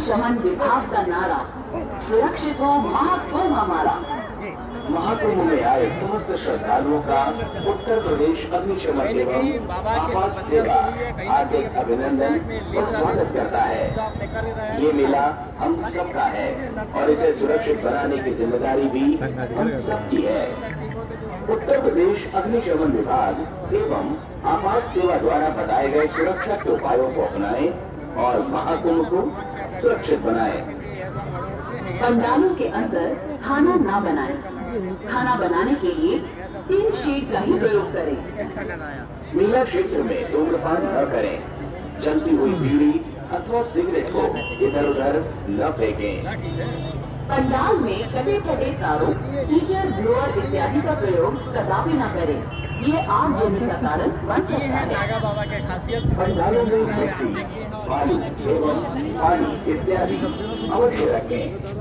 अग्निशमन विभाग का नारा, सुरक्षित हो महाकुंभ हमारा। महाकुंभ में आए समस्त श्रद्धालुओं का उत्तर प्रदेश अग्निशमन एवं आपात सेवा हार्दिक अभिनंदन और स्वागत करता है। ये मेला हम सबका है और इसे सुरक्षित बनाने की जिम्मेदारी भी हम सबकी है। उत्तर प्रदेश अग्निशमन विभाग एवं आपात सेवा द्वारा बताए गए सुरक्षा के उपायों को अपनाएं और महाकुंभ को सुरक्षित बनाएं। पंडालों के अंदर खाना ना बनाएं। खाना बनाने के लिए 3 शीट का ही प्रयोग करें। मेला क्षेत्र में धूम्रपान न करें। जलती हुई बीड़ी अथवा सिगरेट को इधर उधर न फेंकें। पंडाल में कटे फटे तारों, हीटर, ब्लोअर इत्यादि का प्रयोग कदापि न करें। ये आगजनी का कारण बन सकता है। पंडालों में मिट्टी, बालू एवं पानी इत्यादि अवश्य रखें।